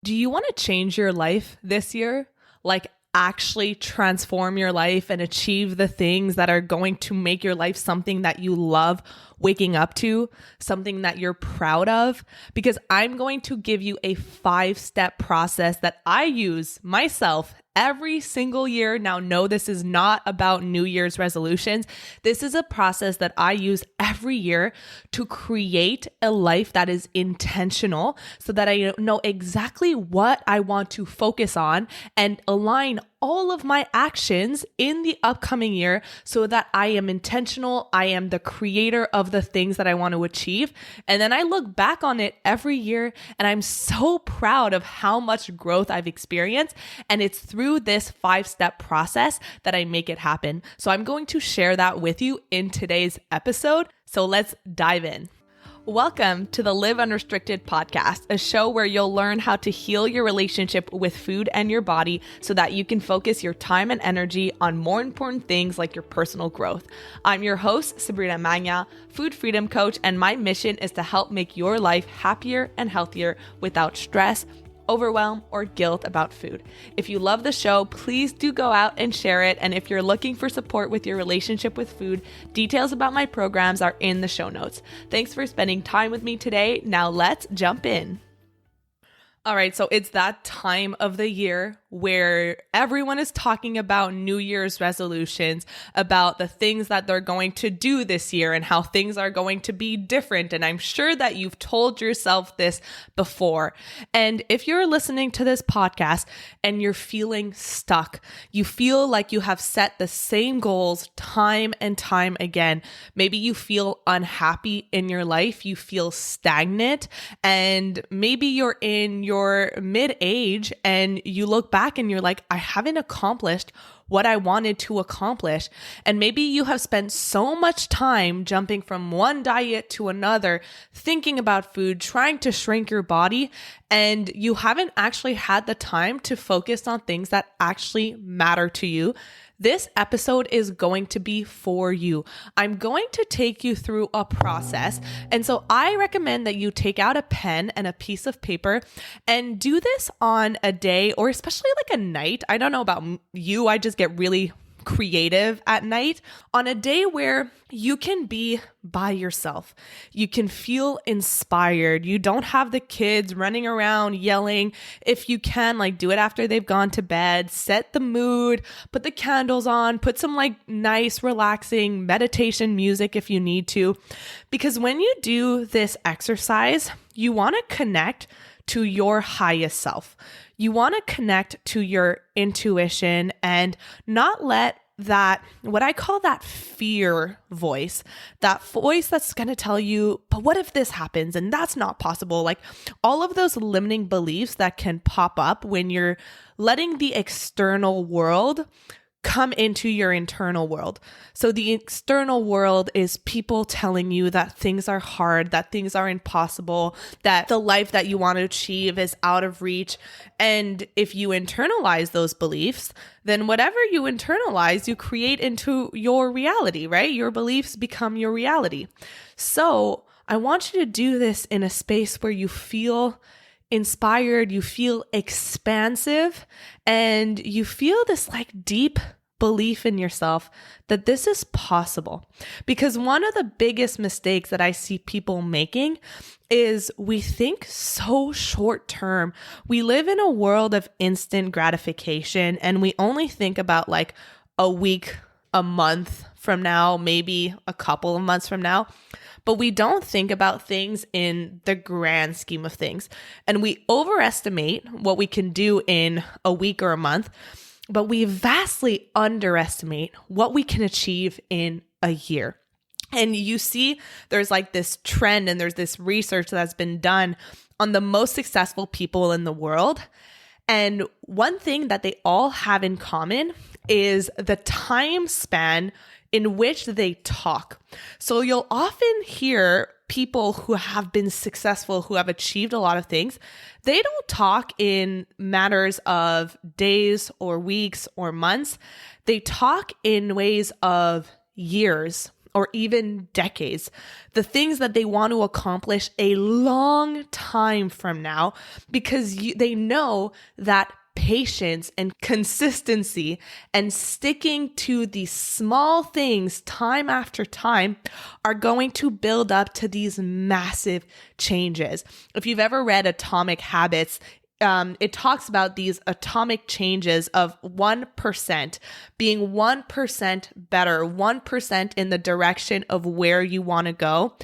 Do you want to change your life this year? Like actually transform your life and achieve the things that are going to make your life something that you love waking up to, something that you're proud of? Because I'm going to give you a 5-step process that I use myself every single year. Now, no, this is not about New Year's resolutions. This is a process that I use every year to create a life that is intentional so that I know exactly what I want to focus on and align all of my actions in the upcoming year so that I am intentional. I am the creator of the things that I want to achieve. And then I look back on it every year and I'm so proud of how much growth I've experienced. And it's through this 5-step process that I make it happen. So I'm going to share that with you in today's episode. So let's dive in. Welcome to the Live Unrestricted podcast, a show where you'll learn how to heal your relationship with food and your body so that you can focus your time and energy on more important things like your personal growth. I'm your host, Sabrina Magna, food freedom coach, and my mission is to help make your life happier and healthier without stress, overwhelm, or guilt about food. If you love the show, please do go out and share it. And if you're looking for support with your relationship with food, details about my programs are in the show notes. Thanks for spending time with me today. Now let's jump in. All right, so it's that time of the year where everyone is talking about New Year's resolutions, about the things that they're going to do this year and how things are going to be different. And I'm sure that you've told yourself this before. And if you're listening to this podcast and you're feeling stuck, you feel like you have set the same goals time and time again. Maybe you feel unhappy in your life, you feel stagnant, and maybe you're in your mid-age and you look back and you're like, I haven't accomplished what I wanted to accomplish. And maybe you have spent so much time jumping from one diet to another, thinking about food, trying to shrink your body, and you haven't actually had the time to focus on things that actually matter to you. This episode is going to be for you. I'm going to take you through a process. And so I recommend that you take out a pen and a piece of paper and do this on a day or especially like a night. I don't know about you. I just get really creative at night on a day where you can be by yourself. You can feel inspired. You don't have the kids running around yelling. If you can, like, do it after they've gone to bed, set the mood, put the candles on, put some like nice, relaxing meditation music if you need to. Because when you do this exercise, you want to connect to your highest self. You want to connect to your intuition and not let that, what I call that fear voice, that voice that's going to tell you, but what if this happens? And that's not possible. Like all of those limiting beliefs that can pop up when you're letting the external world come into your internal world. So the external world is people telling you that things are hard, that things are impossible, that the life that you want to achieve is out of reach. And if you internalize those beliefs, then whatever you internalize, you create into your reality, right? Your beliefs become your reality. So I want you to do this in a space where you feel inspired, you feel expansive, and you feel this like deep belief in yourself that this is possible. Because one of the biggest mistakes that I see people making is we think so short term. We live in a world of instant gratification and we only think about like a week, a month from now, maybe a couple of months from now. But we don't think about things in the grand scheme of things. And we overestimate what we can do in a week or a month, but we vastly underestimate what we can achieve in a year. And you see, there's like this trend and there's this research that's been done on the most successful people in the world. And one thing that they all have in common is the time span in which they talk. So you'll often hear people who have been successful, who have achieved a lot of things, they don't talk in matters of days or weeks or months. They talk in ways of years or even decades, the things that they want to accomplish a long time from now, because they know that patience and consistency and sticking to these small things time after time are going to build up to these massive changes. If you've ever read Atomic Habits, it talks about these atomic changes of 1% being 1% better, 1% in the direction of where you want to go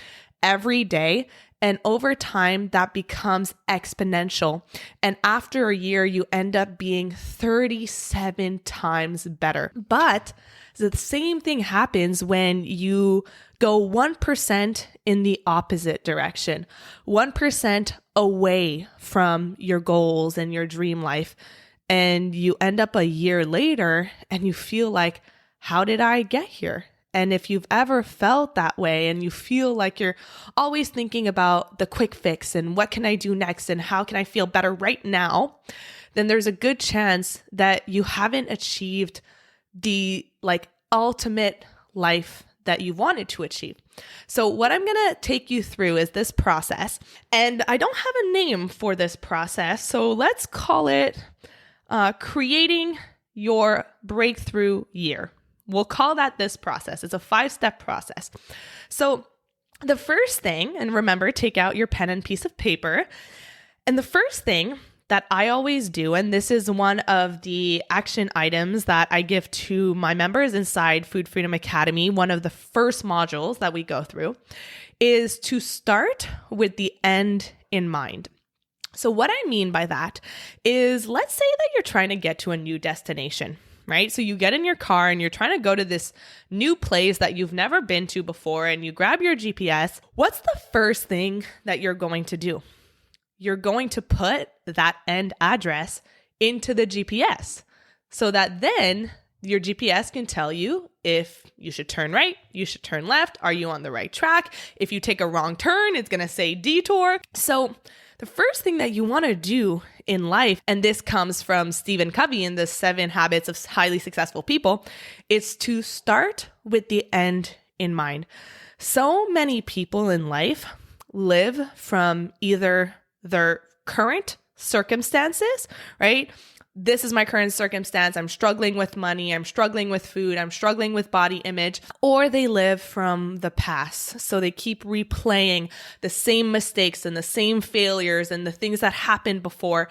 every day. And over time, that becomes exponential. And after a year, you end up being 37 times better. But the same thing happens when you go 1% in the opposite direction, 1% away from your goals and your dream life. And you end up a year later and you feel like, how did I get here? And if you've ever felt that way and you feel like you're always thinking about the quick fix and what can I do next and how can I feel better right now, then there's a good chance that you haven't achieved the ultimate life that you wanted to achieve. So what I'm going to take you through is this process. And I don't have a name for this process, so let's call it creating your breakthrough year. We'll call that this process. It's a 5-step process. So the first thing, and remember, take out your pen and piece of paper. And the first thing that I always do, and this is one of the action items that I give to my members inside Food Freedom Academy, one of the first modules that we go through, is to start with the end in mind. So what I mean by that is, let's say that you're trying to get to a new destination, right? So you get in your car and you're trying to go to this new place that you've never been to before, and you grab your GPS. What's the first thing that you're going to do? You're going to put that end address into the GPS so that then your GPS can tell you if you should turn right, you should turn left, are you on the right track? If you take a wrong turn, it's going to say detour. So the first thing that you want to do in life, and this comes from Stephen Covey in the 7 Habits of Highly Successful People, is to start with the end in mind. So many people in life live from either their current circumstances, right? This is my current circumstance. I'm struggling with money. I'm struggling with food. I'm struggling with body image. Or they live from the past. So they keep replaying the same mistakes and the same failures and the things that happened before.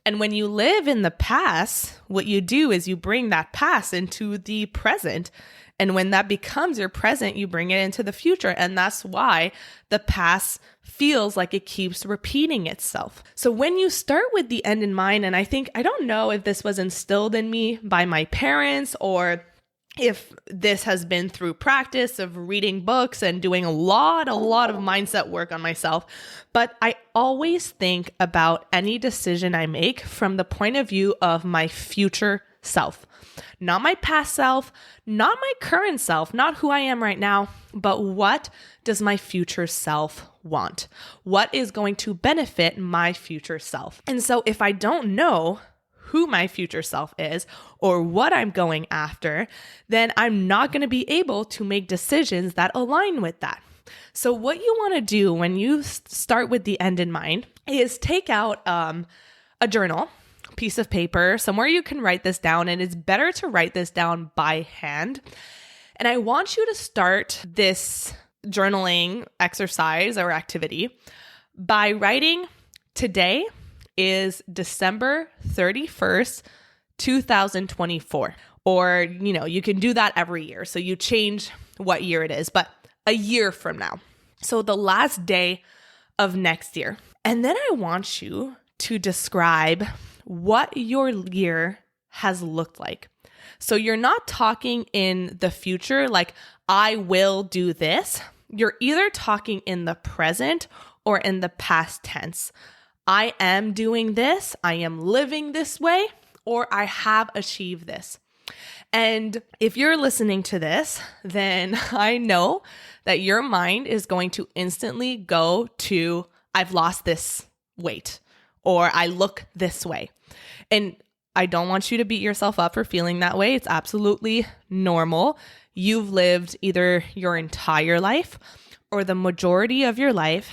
And when you live in the past, what you do is you bring that past into the present. And when that becomes your present, you bring it into the future. And that's why the past feels like it keeps repeating itself. So when you start with the end in mind, and I don't know if this was instilled in me by my parents or if this has been through practice of reading books and doing a lot of mindset work on myself, but I always think about any decision I make from the point of view of my future self. Not my past self, not my current self, not who I am right now, but what does my future self want? What is going to benefit my future self? And so if I don't know who my future self is or what I'm going after, then I'm not going to be able to make decisions that align with that. So what you want to do when you start with the end in mind is take out a journal, piece of paper, somewhere you can write this down, and it's better to write this down by hand. And I want you to start this journaling exercise or activity by writing, today is December 31st, 2024. Or, you can do that every year. So you change what year it is, but a year from now. So the last day of next year. And then I want you to describe what your year has looked like. So you're not talking in the future, like I will do this. You're either talking in the present or in the past tense. I am doing this, I am living this way, or I have achieved this. And if you're listening to this, then I know that your mind is going to instantly go to, I've lost this weight, or I look this way. And I don't want you to beat yourself up for feeling that way. It's absolutely normal. you've lived either your entire life or the majority of your life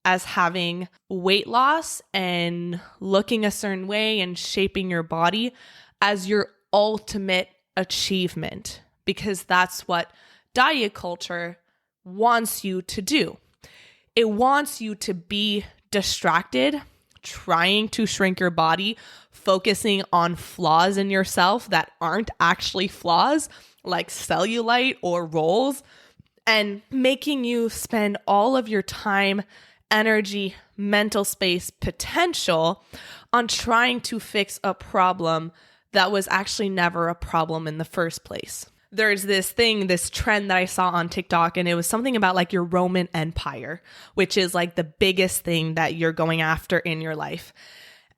as having weight loss and looking a certain way and shaping your body as your ultimate achievement, because that's what diet culture wants you to do. It wants you to be distracted, trying to shrink your body, focusing on flaws in yourself that aren't actually flaws, like cellulite or rolls, and making you spend all of your time, energy, mental space, potential on trying to fix a problem that was actually never a problem in the first place. There's this trend that I saw on TikTok, and it was something about like your Roman Empire, which is like the biggest thing that you're going after in your life.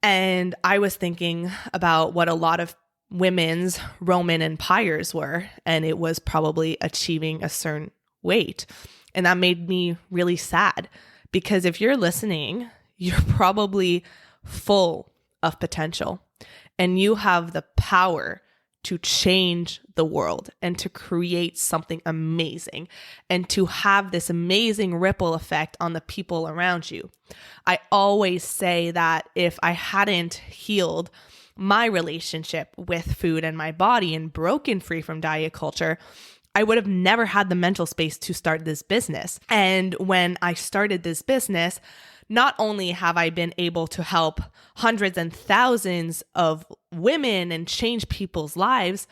And I was thinking about what a lot of women's Roman empires were, and it was probably achieving a certain weight. And that made me really sad, because if you're listening, you're probably full of potential and you have the power to change the world and to create something amazing and to have this amazing ripple effect on the people around you. I always say that if I hadn't healed my relationship with food and my body and broken free from diet culture, I would have never had the mental space to start this business. And when I started this business, not only have I been able to help hundreds and thousands of women and change people's lives,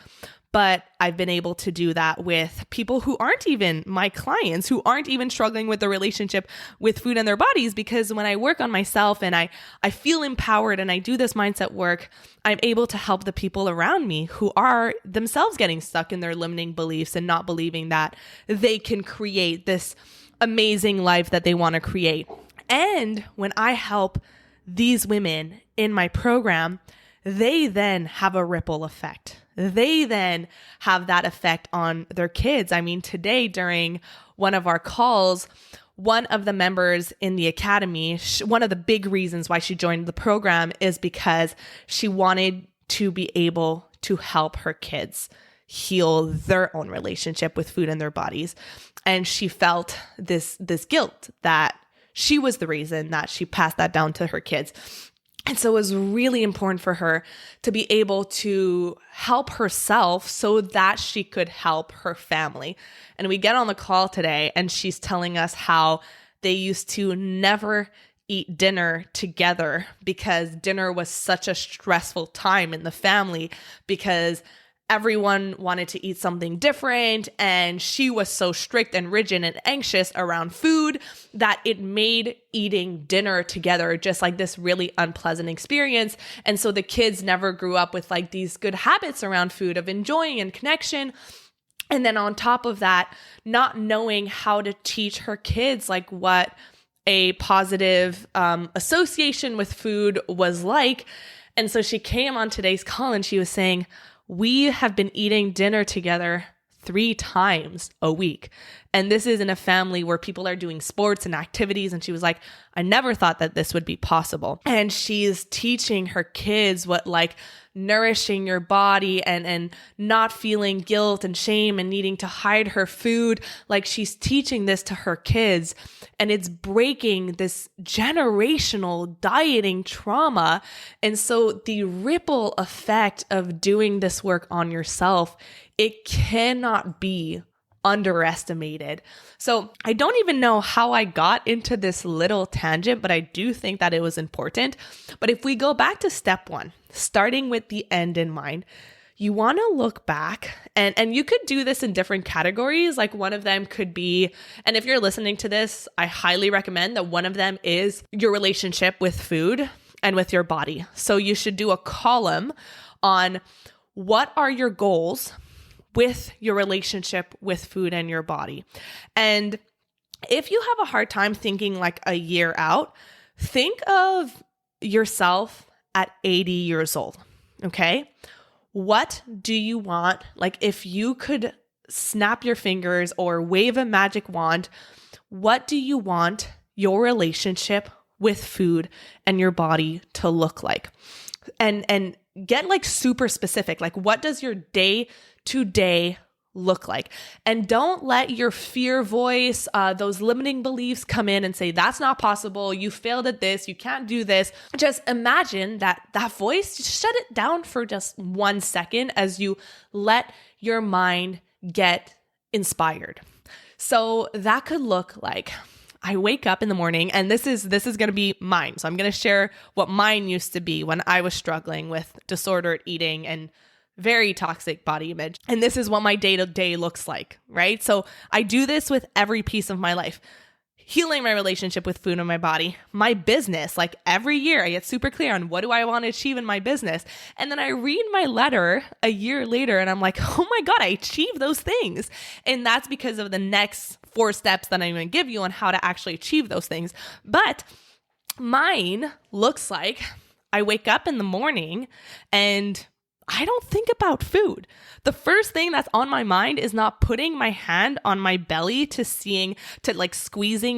but I've been able to do that with people who aren't even my clients, who aren't even struggling with the relationship with food and their bodies. Because when I work on myself and I feel empowered and I do this mindset work, I'm able to help the people around me who are themselves getting stuck in their limiting beliefs and not believing that they can create this amazing life that they want to create. And when I help these women in my program, they then have a ripple effect. They then have that effect on their kids. I mean, today during one of our calls, one of the members in the academy, one of the big reasons why she joined the program is because she wanted to be able to help her kids heal their own relationship with food and their bodies. And she felt this guilt that she was the reason that she passed that down to her kids. And so it was really important for her to be able to help herself so that she could help her family. And we get on the call today and she's telling us how they used to never eat dinner together because dinner was such a stressful time in the family because everyone wanted to eat something different, and she was so strict and rigid and anxious around food that it made eating dinner together just like this really unpleasant experience. And so the kids never grew up with like these good habits around food of enjoying and connection. And then on top of that, not knowing how to teach her kids like what a positive association with food was like. And so she came on today's call and she was saying, we have been eating dinner together 3 times a week. And this is in a family where people are doing sports and activities. And she was like, I never thought that this would be possible. And she's teaching her kids what like nourishing your body and not feeling guilt and shame and needing to hide her food. Like she's teaching this to her kids, and it's breaking this generational dieting trauma. And so the ripple effect of doing this work on yourself, it cannot be underestimated. So I don't even know how I got into this little tangent, but I do think that it was important. But if we go back to step 1, starting with the end in mind, you want to look back and you could do this in different categories. Like one of them could be, and if you're listening to this, I highly recommend that one of them is your relationship with food and with your body. So you should do a column on what are your goals with your relationship with food and your body. And if you have a hard time thinking like a year out, think of yourself at 80 years old, okay? What do you want? Like if you could snap your fingers or wave a magic wand, what do you want your relationship with food and your body to look like? And get like super specific. Like what does your day-to-day look like? And don't let your fear voice, those limiting beliefs come in and say, that's not possible. You failed at this. You can't do this. Just imagine that voice, just shut it down for just 1 second as you let your mind get inspired. So that could look like, I wake up in the morning, and this is going to be mine. So I'm going to share what mine used to be when I was struggling with disordered eating and very toxic body image. And this is what my day-to-day looks like, right? So I do this with every piece of my life. Healing my relationship with food and my body, my business, like every year I get super clear on what do I want to achieve in my business. And then I read my letter a year later and I'm like, oh my God, I achieved those things. And that's because of the next 4 steps that I'm going to give you on how to actually achieve those things. But mine looks like I wake up in the morning and I don't think about food. The first thing that's on my mind is not putting my hand on my belly to squeezing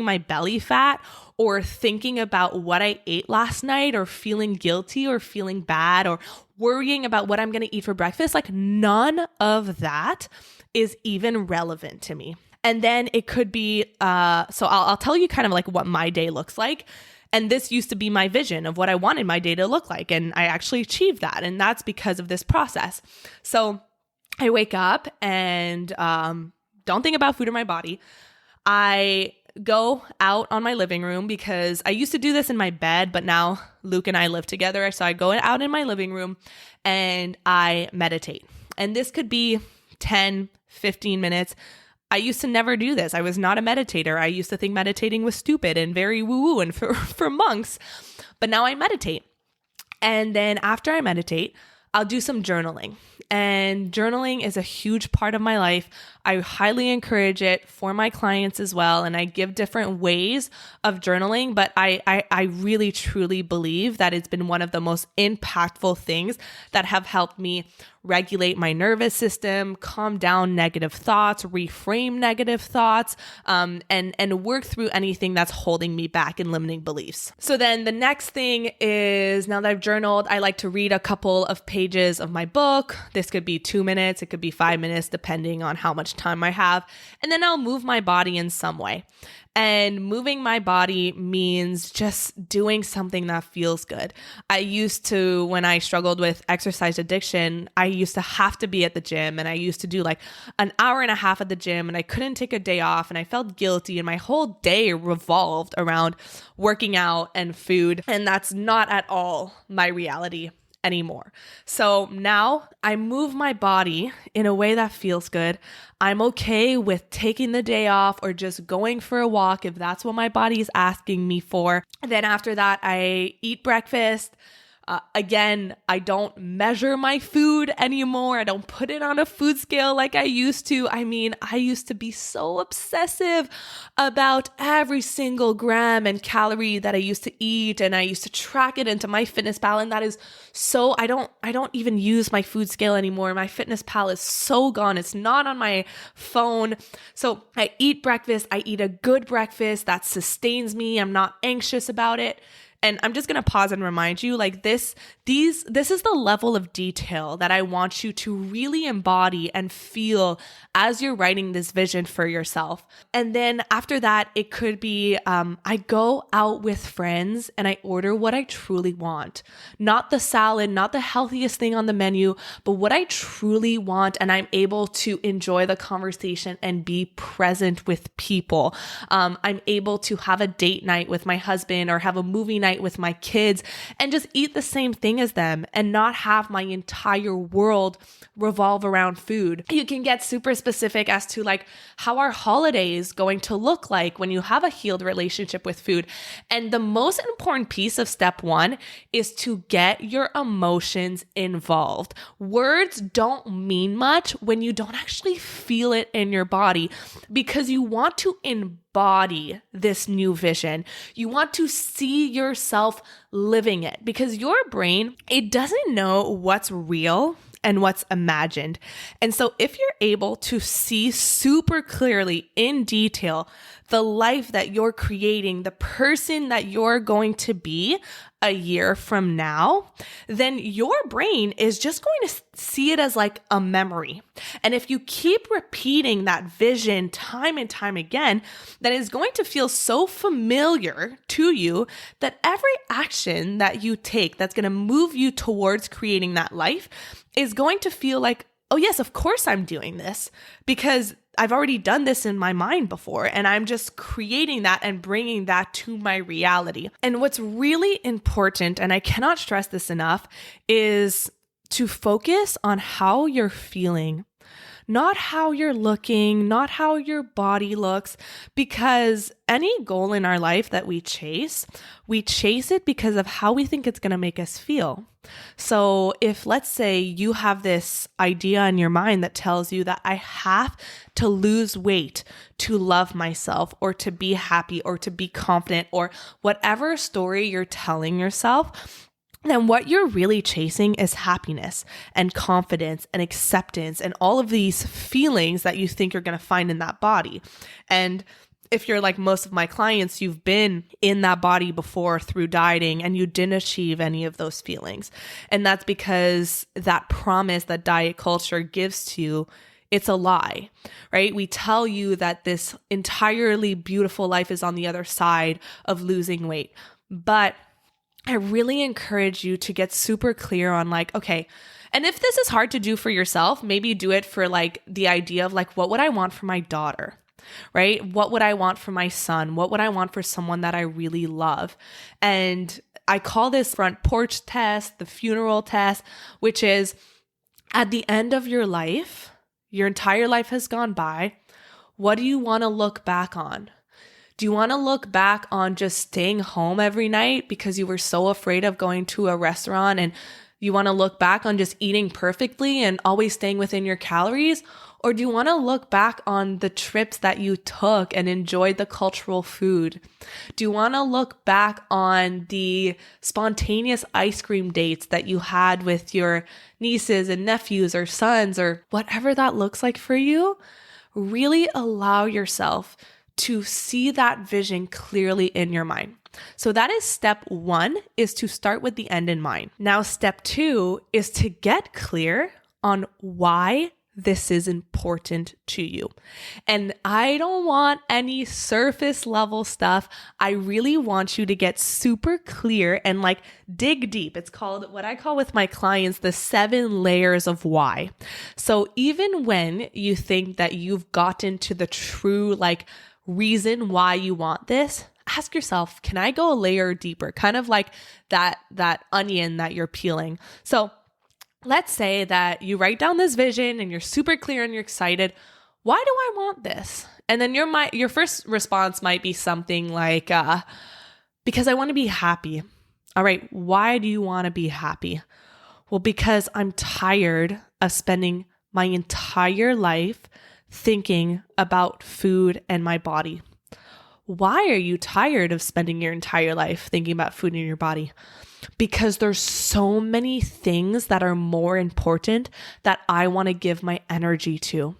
my belly fat or thinking about what I ate last night or feeling guilty or feeling bad or worrying about what I'm going to eat for breakfast. Like none of that is even relevant to me. And then it could be, so I'll tell you kind of like what my day looks like. And this used to be my vision of what I wanted my day to look like. And I actually achieved that. And that's because of this process. So I wake up and don't think about food in my body. I go out on my living room because I used to do this in my bed, but now Luke and I live together. So I go out in my living room and I meditate. And this could be 10, 15 minutes. I used to never do this. I was not a meditator. I used to think meditating was stupid and very woo-woo and for monks. But now I meditate. And then after I meditate, I'll do some journaling. And journaling is a huge part of my life. I highly encourage it for my clients as well. And I give different ways of journaling, but I really truly believe that it's been one of the most impactful things that have helped me regulate my nervous system, calm down negative thoughts, reframe negative thoughts, and work through anything that's holding me back in limiting beliefs. So then the next thing is, now that I've journaled, I like to read a couple of pages of my book. This could be 2 minutes, it could be 5 minutes, depending on how much time I have. And then I'll move my body in some way. And moving my body means just doing something that feels good. I used to, when I struggled with exercise addiction, I used to have to be at the gym, and I used to do like an hour and a half at the gym, and I couldn't take a day off, and I felt guilty, and my whole day revolved around working out and food. And that's not at all my reality anymore. So now I move my body in a way that feels good. I'm okay with taking the day off or just going for a walk if that's what my body is asking me for. And then after that, I eat breakfast. Again, I don't measure my food anymore. I don't put it on a food scale like I used to. I mean, I used to be so obsessive about every single gram and calorie that I used to eat, and I used to track it into MyFitnessPal, and that is so, I don't even use my food scale anymore. MyFitnessPal is so gone. It's not on my phone. So I eat breakfast. I eat a good breakfast that sustains me. I'm not anxious about it. And I'm just going to pause and remind you, like this is the level of detail that I want you to really embody and feel as you're writing this vision for yourself. And then after that, it could be, I go out with friends and I order what I truly want, not the salad, not the healthiest thing on the menu, but what I truly want. And I'm able to enjoy the conversation and be present with people. I'm able to have a date night with my husband or have a movie night with my kids and just eat the same thing as them and not have my entire world revolve around food. You can get super specific as to like how our holidays going to look like when you have a healed relationship with food. And the most important piece of step 1 is to get your emotions involved. Words don't mean much when you don't actually feel it in your body, because you want to embody this new vision. You want to see yourself living it, because your brain, it doesn't know what's real and what's imagined. And so if you're able to see super clearly in detail the life that you're creating, the person that you're going to be, a year from now, then your brain is just going to see it as like a memory. And if you keep repeating that vision time and time again, then it's going to feel so familiar to you that every action that you take that's going to move you towards creating that life is going to feel like, oh yes, of course I'm doing this, because I've already done this in my mind before, and I'm just creating that and bringing that to my reality. And what's really important, and I cannot stress this enough, is to focus on how you're feeling, not how you're looking, not how your body looks, because any goal in our life that we chase it because of how we think it's going to make us feel. So if, let's say, you have this idea in your mind that tells you that I have to lose weight to love myself, or to be happy, or to be confident, or whatever story you're telling yourself, then what you're really chasing is happiness and confidence and acceptance and all of these feelings that you think you're going to find in that body. And if you're like most of my clients, you've been in that body before through dieting and you didn't achieve any of those feelings. And that's because that promise that diet culture gives to you, it's a lie, right? We tell you that this entirely beautiful life is on the other side of losing weight. But I really encourage you to get super clear on like, okay, and if this is hard to do for yourself, maybe do it for like the idea of like, what would I want for my daughter? Right? What would I want for my son? What would I want for someone that I really love? And I call this front porch test, the funeral test, which is at the end of your life, your entire life has gone by. What do you want to look back on? Do you want to look back on just staying home every night because you were so afraid of going to a restaurant, and you want to look back on just eating perfectly and always staying within your calories? Or do you want to look back on the trips that you took and enjoyed the cultural food? Do you want to look back on the spontaneous ice cream dates that you had with your nieces and nephews or sons, or whatever that looks like for you? Really allow yourself to see that vision clearly in your mind. So that is step 1, is to start with the end in mind. Now, step 2 is to get clear on why this is important to you. And I don't want any surface level stuff. I really want you to get super clear and like dig deep. It's called, what I call with my clients, the 7 layers of why. So even when you think that you've gotten to the true like reason why you want this, ask yourself, can I go a layer deeper? Kind of like that onion that you're peeling. So let's say that you write down this vision and you're super clear and you're excited. Why do I want this? And then your first response might be something like, because I want to be happy. All right, why do you want to be happy? Well, because I'm tired of spending my entire life thinking about food and my body. Why are you tired of spending your entire life thinking about food in your body? Because there's so many things that are more important that I want to give my energy to.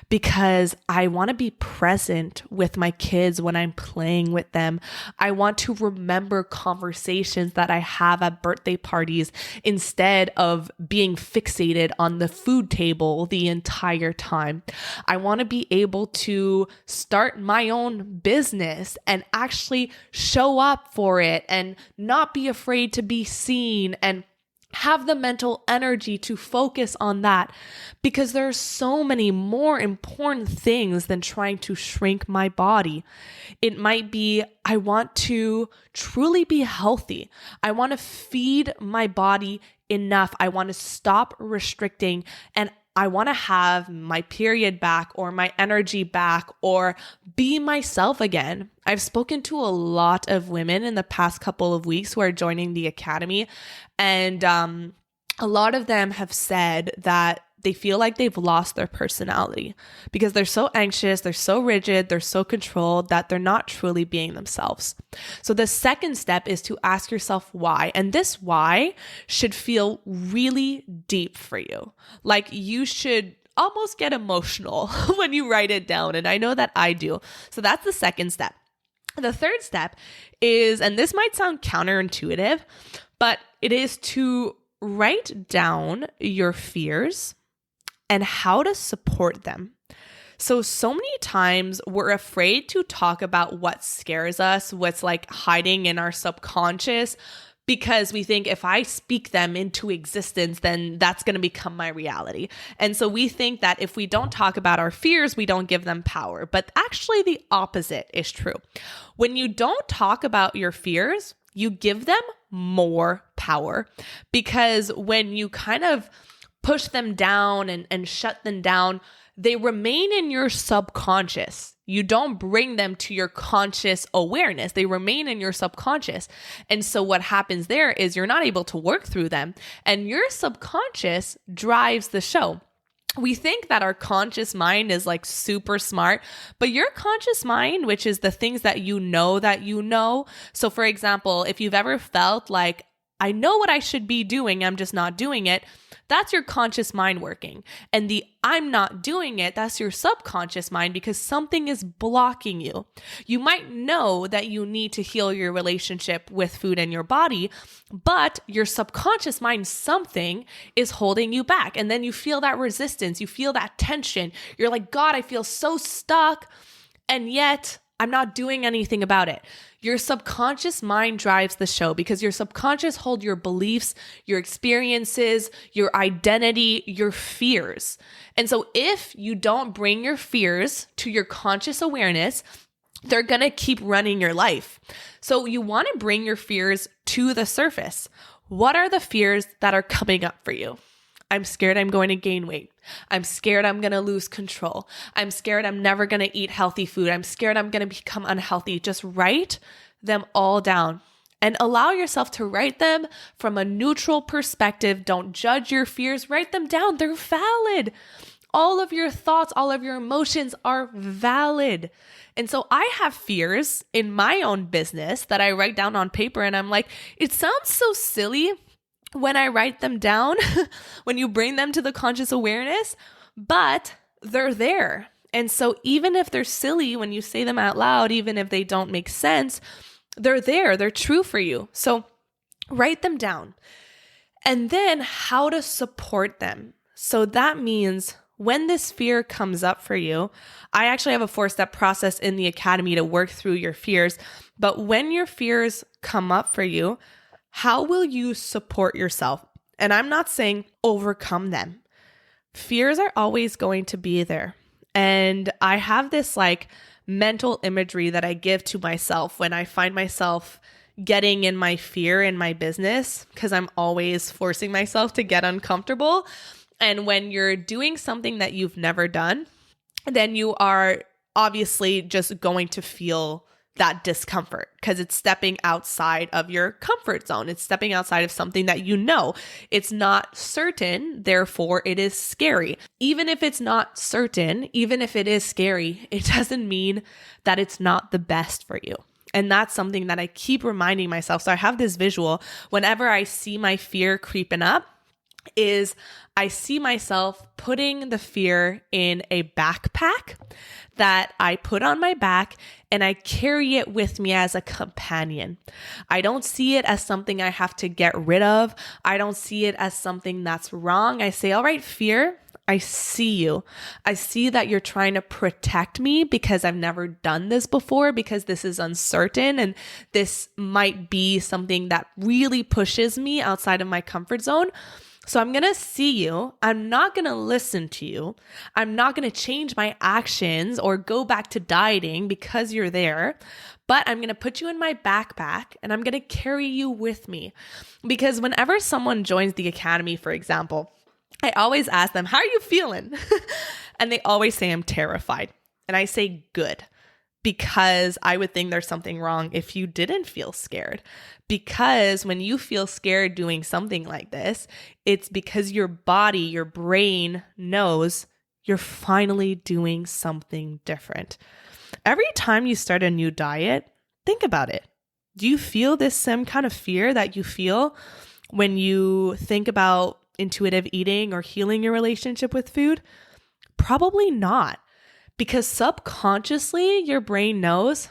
Because I want to be present with my kids when I'm playing with them. I want to remember conversations that I have at birthday parties instead of being fixated on the food table the entire time. I want to be able to start my own business and actually show up for it and not be afraid to be seen and have the mental energy to focus on that, because there are so many more important things than trying to shrink my body. It might be, I want to truly be healthy. I want to feed my body enough. I want to stop restricting, and I want to have my period back or my energy back or be myself again. I've spoken to a lot of women in the past couple of weeks who are joining the academy, and a lot of them have said that they feel like they've lost their personality because they're so anxious, they're so rigid, they're so controlled that they're not truly being themselves. So the second step is to ask yourself why. And this why should feel really deep for you. Like you should almost get emotional when you write it down. And I know that I do. So that's the second step. The third step is, and this might sound counterintuitive, but it is to write down your fears and how to support them. So many times we're afraid to talk about what scares us, what's like hiding in our subconscious, because we think if I speak them into existence, then that's going to become my reality. And so we think that if we don't talk about our fears, we don't give them power. But actually the opposite is true. When you don't talk about your fears, you give them more power, because when you kind of push them down and shut them down, they remain in your subconscious. You don't bring them to your conscious awareness. They remain in your subconscious. And so what happens there is you're not able to work through them, and your subconscious drives the show. We think that our conscious mind is like super smart, but your conscious mind, which is the things that you know that you know. So for example, if you've ever felt like, I know what I should be doing, I'm just not doing it, that's your conscious mind working. And the I'm not doing it, that's your subconscious mind, because something is blocking you. You might know that you need to heal your relationship with food and your body, but your subconscious mind, something is holding you back. And then you feel that resistance, you feel that tension. You're like, God, I feel so stuck, and yet I'm not doing anything about it. Your subconscious mind drives the show, because your subconscious holds your beliefs, your experiences, your identity, your fears. And so if you don't bring your fears to your conscious awareness, they're going to keep running your life. So you want to bring your fears to the surface. What are the fears that are coming up for you? I'm scared I'm going to gain weight. I'm scared I'm going to lose control. I'm scared I'm never going to eat healthy food. I'm scared I'm going to become unhealthy. Just write them all down and allow yourself to write them from a neutral perspective. Don't judge your fears. Write them down. They're valid. All of your thoughts, all of your emotions are valid. And so I have fears in my own business that I write down on paper, and I'm like, it sounds so silly when I write them down, when you bring them to the conscious awareness, but they're there. And so even if they're silly when you say them out loud, even if they don't make sense, they're there. They're true for you. So write them down. And then how to support them. So that means when this fear comes up for you, I actually have a 4-step process in the academy to work through your fears. But when your fears come up for you, how will you support yourself? And I'm not saying overcome them. Fears are always going to be there. And I have this like mental imagery that I give to myself when I find myself getting in my fear in my business, because I'm always forcing myself to get uncomfortable. And when you're doing something that you've never done, then you are obviously just going to feel that discomfort, because it's stepping outside of your comfort zone. It's stepping outside of something that you know. It's not certain, therefore it is scary. Even if it's not certain, even if it is scary, it doesn't mean that it's not the best for you. And that's something that I keep reminding myself. So I have this visual whenever I see my fear creeping up, is I see myself putting the fear in a backpack that I put on my back, and I carry it with me as a companion. I don't see it as something I have to get rid of. I don't see it as something that's wrong. I say, all right, fear, I see you. I see that you're trying to protect me because I've never done this before, because this is uncertain, and this might be something that really pushes me outside of my comfort zone. So I'm going to see you. I'm not going to listen to you. I'm not going to change my actions or go back to dieting because you're there, but I'm going to put you in my backpack and I'm going to carry you with me. Because whenever someone joins the academy, for example, I always ask them, how are you feeling? And they always say, I'm terrified. And I say, good. Because I would think there's something wrong if you didn't feel scared. Because when you feel scared doing something like this, it's because your body, your brain knows you're finally doing something different. Every time you start a new diet, think about it. Do you feel this same kind of fear that you feel when you think about intuitive eating or healing your relationship with food? Probably not. Because subconsciously, your brain knows,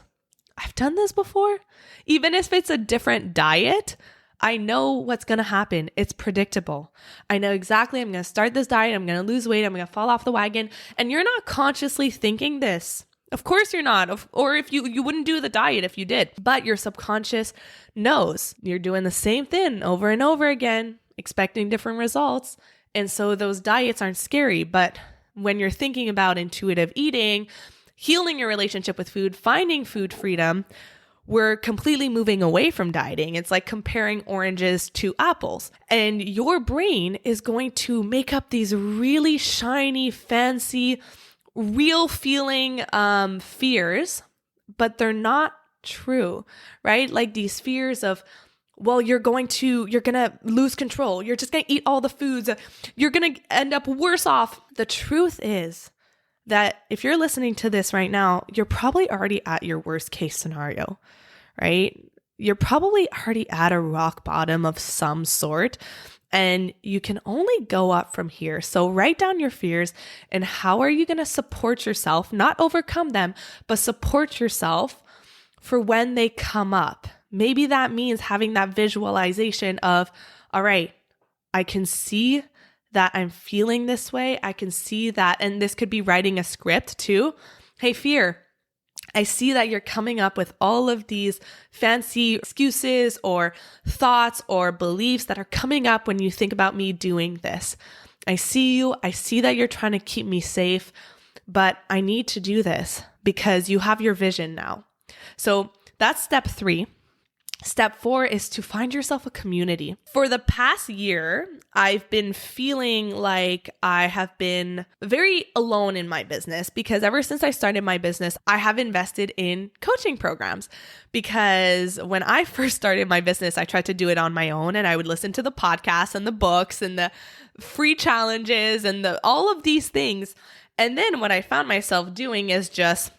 I've done this before. Even if it's a different diet, I know what's going to happen. It's predictable. I know exactly I'm going to start this diet. I'm going to lose weight. I'm going to fall off the wagon. And you're not consciously thinking this. Of course you're not. Or if you wouldn't do the diet if you did. But your subconscious knows you're doing the same thing over and over again, expecting different results. And so those diets aren't scary. But when you're thinking about intuitive eating, healing your relationship with food, finding food freedom, we're completely moving away from dieting. It's like comparing oranges to apples. And your brain is going to make up these really shiny, fancy, real feeling fears, but they're not true, right? Like these fears of, well, you're going to lose control. You're just going to eat all the foods. You're going to end up worse off. The truth is that if you're listening to this right now, you're probably already at your worst case scenario, right? You're probably already at a rock bottom of some sort, and you can only go up from here. So write down your fears and how are you going to support yourself, not overcome them, but support yourself for when they come up. Maybe that means having that visualization of, all right, I can see that I'm feeling this way. I can see that, and this could be writing a script too. Hey, fear, I see that you're coming up with all of these fancy excuses or thoughts or beliefs that are coming up when you think about me doing this. I see you. I see that you're trying to keep me safe, but I need to do this because you have your vision now. So that's step 3. Step 4 is to find yourself a community. For the past year, I've been feeling like I have been very alone in my business because ever since I started my business, I have invested in coaching programs. Because when I first started my business, I tried to do it on my own and I would listen to the podcasts and the books and the free challenges and all of these things. And then what I found myself doing is just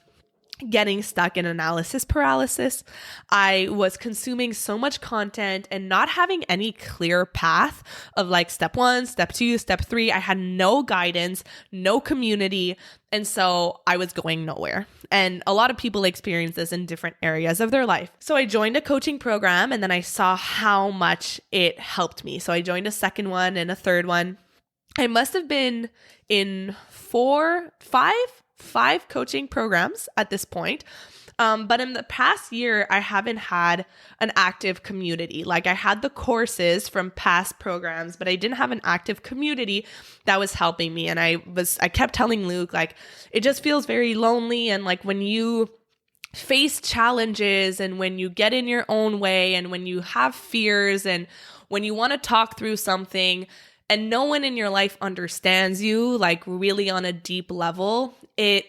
getting stuck in analysis paralysis. I was consuming so much content and not having any clear path of like step 1, step 2, step 3. I had no guidance, no community. And so I was going nowhere. And a lot of people experience this in different areas of their life. So I joined a coaching program and then I saw how much it helped me. So I joined a second one and a third one. I must have been in 5 coaching programs at this point. But in the past year, I haven't had an active community. Like I had the courses from past programs, but I didn't have an active community that was helping me. And I kept telling Luke, like, it just feels very lonely. And like when you face challenges and when you get in your own way and when you have fears and when you want to talk through something and no one in your life understands you, like really on a deep level, it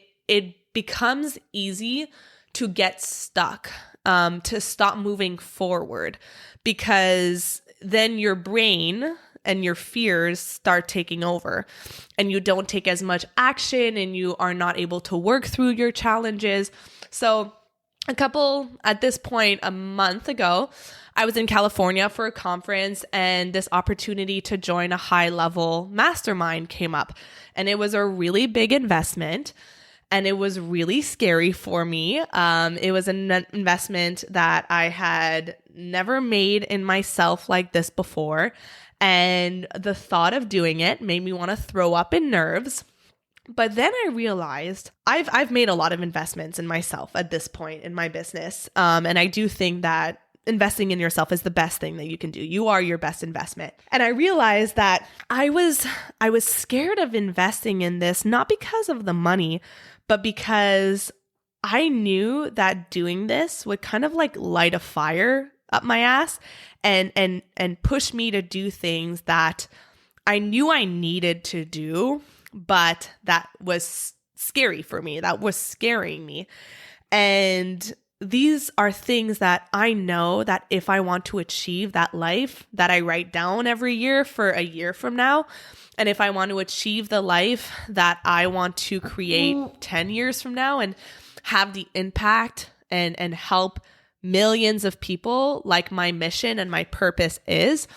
becomes easy to get stuck, to stop moving forward, because then your brain and your fears start taking over and you don't take as much action and you are not able to work through your challenges. So at this point, a month ago, I was in California for a conference and this opportunity to join a high-level mastermind came up. And it was a really big investment and it was really scary for me. It was an investment that I had never made in myself like this before. And the thought of doing it made me want to throw up in nerves. But then I realized I've made a lot of investments in myself at this point in my business. And I do think that investing in yourself is the best thing that you can do. You are your best investment. And I realized that I was scared of investing in this, not because of the money, but because I knew that doing this would kind of like light a fire up my ass and push me to do things that I knew I needed to do, but that was scary for me. That was scaring me. And these are things that I know that if I want to achieve that life that I write down every year for a year from now, and if I want to achieve the life that I want to create 10 years from now and have the impact and help millions of people like my mission and my purpose is,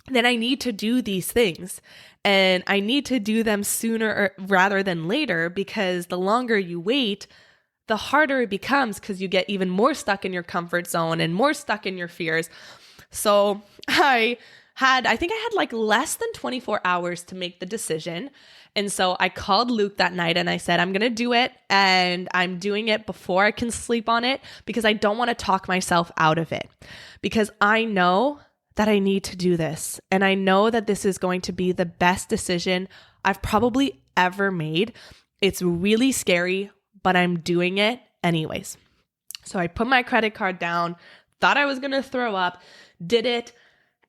then I need to do these things. And I need to do them sooner rather than later, because the longer you wait, the harder it becomes because you get even more stuck in your comfort zone and more stuck in your fears. So I think I had like less than 24 hours to make the decision. And so I called Luke that night and I said, I'm going to do it, and I'm doing it before I can sleep on it because I don't want to talk myself out of it, because I know that I need to do this. And I know that this is going to be the best decision I've probably ever made. It's really scary, but I'm doing it anyways. So I put my credit card down, thought I was going to throw up, did it.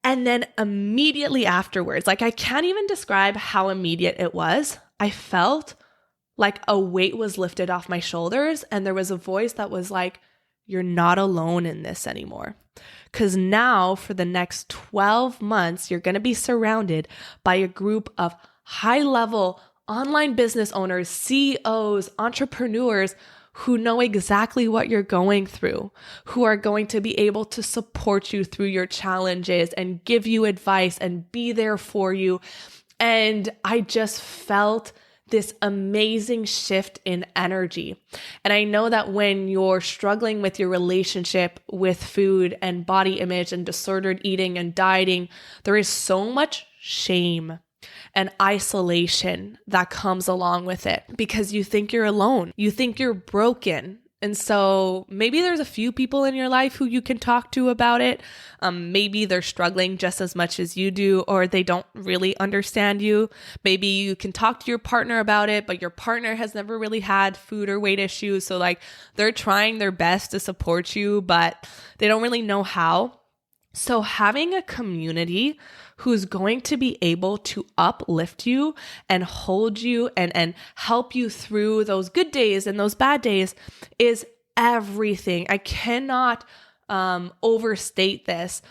And then immediately afterwards, like I can't even describe how immediate it was. I felt like a weight was lifted off my shoulders, and there was a voice that was like, you're not alone in this anymore. Because now for the next 12 months, you're going to be surrounded by a group of high-level online business owners, CEOs, entrepreneurs who know exactly what you're going through, who are going to be able to support you through your challenges and give you advice and be there for you. And I just felt this amazing shift in energy. And I know that when you're struggling with your relationship with food and body image and disordered eating and dieting, there is so much shame and isolation that comes along with it because you think you're alone. You think you're broken. And so maybe there's a few people in your life who you can talk to about it. Maybe they're struggling just as much as you do, or they don't really understand you. Maybe you can talk to your partner about it, but your partner has never really had food or weight issues. So like they're trying their best to support you, but they don't really know how. So having a community who's going to be able to uplift you and hold you and help you through those good days and those bad days is everything. I cannot overstate this.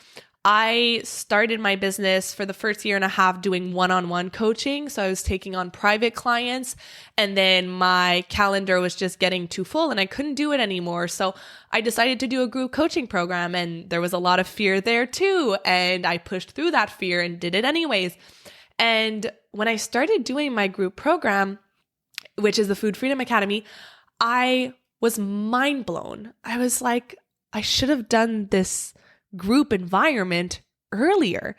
I started my business for the first year and a half doing one-on-one coaching. So I was taking on private clients, and then my calendar was just getting too full and I couldn't do it anymore. So I decided to do a group coaching program, and there was a lot of fear there too. And I pushed through that fear and did it anyways. And when I started doing my group program, which is the Food Freedom Academy, I was mind blown. I was like, I should have done this group environment earlier,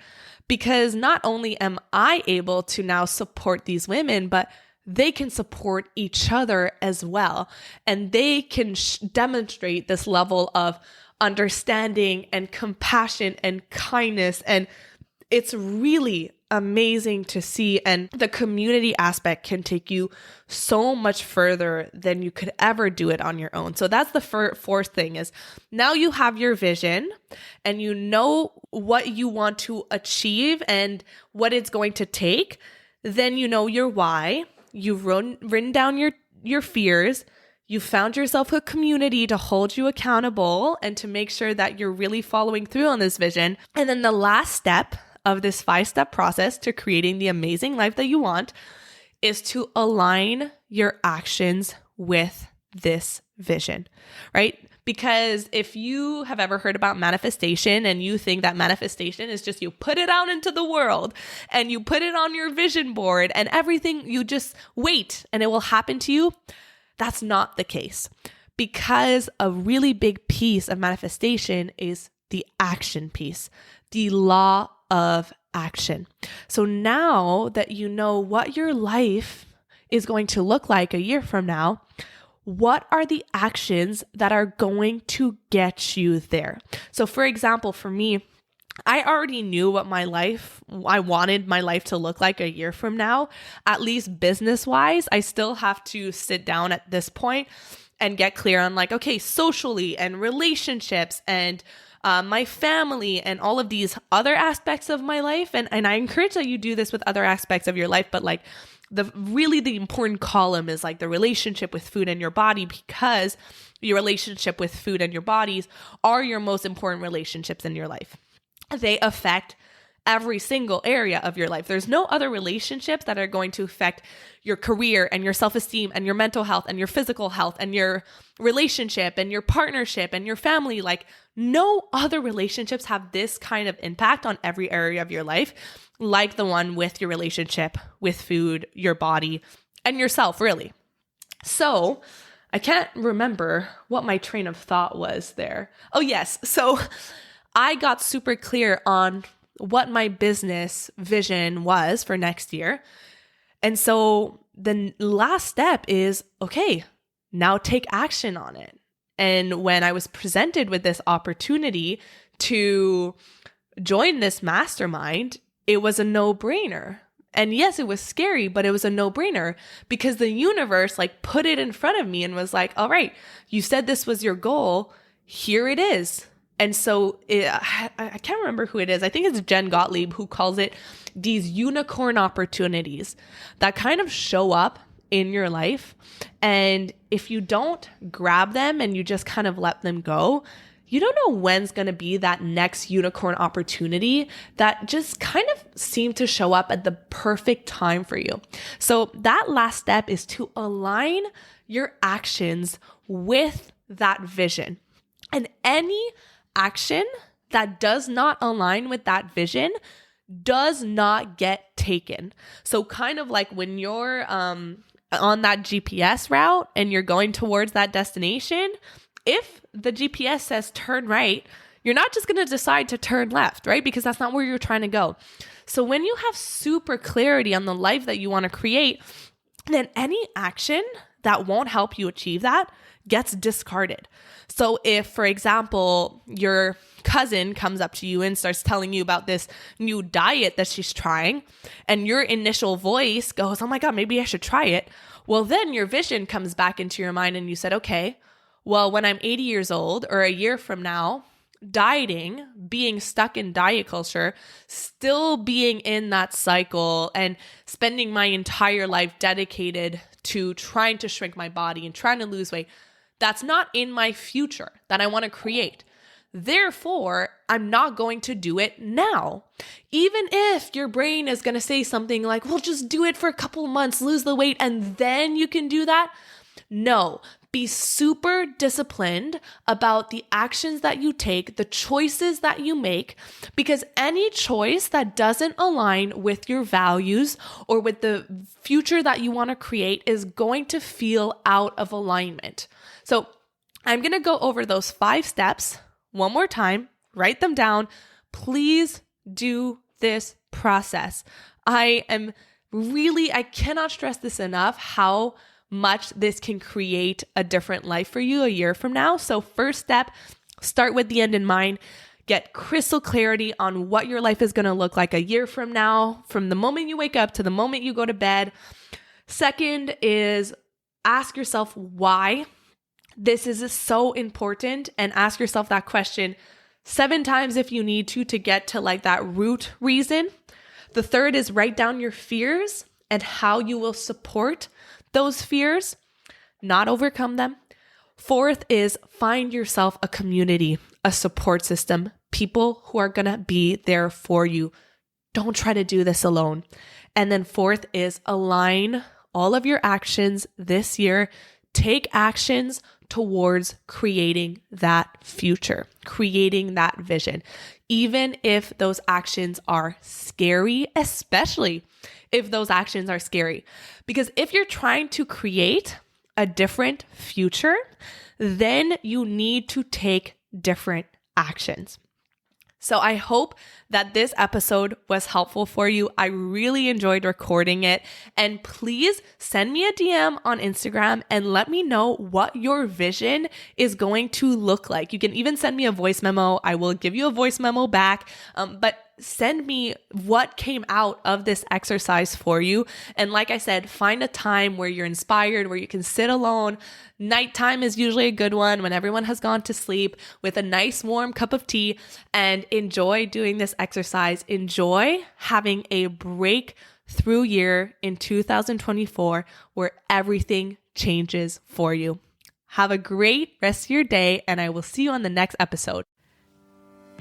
because not only am I able to now support these women, but they can support each other as well. And they can demonstrate this level of understanding and compassion and kindness. And it's really amazing to see. And the community aspect can take you so much further than you could ever do it on your own. So that's the fourth thing is now you have your vision and you know what you want to achieve and what it's going to take. Then you know your why. You've written down your fears. You found yourself a community to hold you accountable and to make sure that you're really following through on this vision. And then the last step of this 5-step process to creating the amazing life that you want is to align your actions with this vision, right? Because if you have ever heard about manifestation and you think that manifestation is just you put it out into the world and you put it on your vision board and everything, you just wait and it will happen to you, that's not the case. Because a really big piece of manifestation is the action piece, the law of action. So now that you know what your life is going to look like a year from now, what are the actions that are going to get you there? So for example, for me, I already knew what I wanted my life to look like a year from now, at least business-wise. I still have to sit down at this point and get clear on like, okay, socially and relationships and my family and all of these other aspects of my life. And I encourage that you do this with other aspects of your life, but like the important column is like the relationship with food and your body, because your relationship with food and your bodies are your most important relationships in your life. They affect every single area of your life. There's no other relationships that are going to affect your career and your self-esteem and your mental health and your physical health and your relationship and your partnership and your family. Like no other relationships have this kind of impact on every area of your life, like the one with your relationship with food, your body, and yourself, really. So I can't remember what my train of thought was there. Oh, yes. So I got super clear on what my business vision was for next year. And so the last step is, okay, now take action on it. And when I was presented with this opportunity to join this mastermind, it was a no-brainer. And yes, it was scary, but it was a no-brainer because the universe put it in front of me and was like, all right, you said this was your goal. Here it is. And so I can't remember who it is. I think it's Jen Gottlieb who calls it these unicorn opportunities that kind of show up in your life. And if you don't grab them and you just kind of let them go, you don't know when's going to be that next unicorn opportunity that just kind of seem to show up at the perfect time for you. So that last step is to align your actions with that vision. And any action that does not align with that vision does not get taken. So kind of like when you're on that GPS route and you're going towards that destination, if the GPS says turn right, you're not just going to decide to turn left, right? Because that's not where you're trying to go. So when you have super clarity on the life that you want to create, then any action that won't help you achieve that gets discarded. So if, for example, your cousin comes up to you and starts telling you about this new diet that she's trying, and your initial voice goes, oh my God, maybe I should try it. Well, then your vision comes back into your mind and you said, okay, well, when I'm 80 years old or a year from now, dieting, being stuck in diet culture, still being in that cycle and spending my entire life dedicated to trying to shrink my body and trying to lose weight, that's not in my future that I want to create. Therefore, I'm not going to do it now. Even if your brain is going to say something like, well, just do it for a couple of months, lose the weight, and then you can do that. No, be super disciplined about the actions that you take, the choices that you make, because any choice that doesn't align with your values or with the future that you want to create is going to feel out of alignment. So I'm going to go over those 5 steps one more time, write them down. Please do this process. I cannot stress this enough, how much this can create a different life for you a year from now. So first step, start with the end in mind. Get crystal clarity on what your life is going to look like a year from now, from the moment you wake up to the moment you go to bed. Second is ask yourself why. This is so important, and ask yourself that question 7 times if you need to get to that root reason. The third is write down your fears and how you will support those fears, not overcome them. Fourth is find yourself a community, a support system, people who are going to be there for you. Don't try to do this alone. And then fourth is align all of your actions this year. Take actions towards creating that future, creating that vision, even if those actions are scary, especially if those actions are scary. Because if you're trying to create a different future, then you need to take different actions. So I hope that this episode was helpful for you. I really enjoyed recording it. And please send me a DM on Instagram and let me know what your vision is going to look like. You can even send me a voice memo. I will give you a voice memo back. But send me what came out of this exercise for you. And like I said, find a time where you're inspired, where you can sit alone. Nighttime is usually a good one when everyone has gone to sleep, with a nice warm cup of tea, and enjoy doing this exercise. Enjoy having a breakthrough year in 2024 where everything changes for you. Have a great rest of your day, and I will see you on the next episode.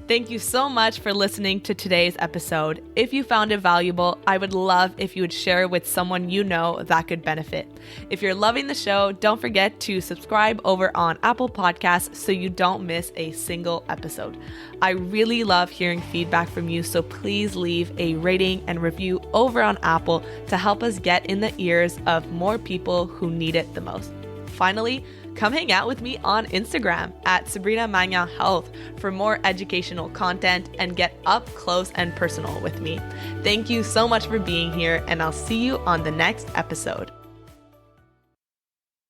Thank you so much for listening to today's episode. If you found it valuable, I would love if you would share it with someone you know that could benefit. If you're loving the show, don't forget to subscribe over on Apple Podcasts so you don't miss a single episode. I really love hearing feedback from you, so please leave a rating and review over on Apple to help us get in the ears of more people who need it the most. Finally, come hang out with me on Instagram at Sabrina Magnan Health for more educational content and get up close and personal with me. Thank you so much for being here, and I'll see you on the next episode.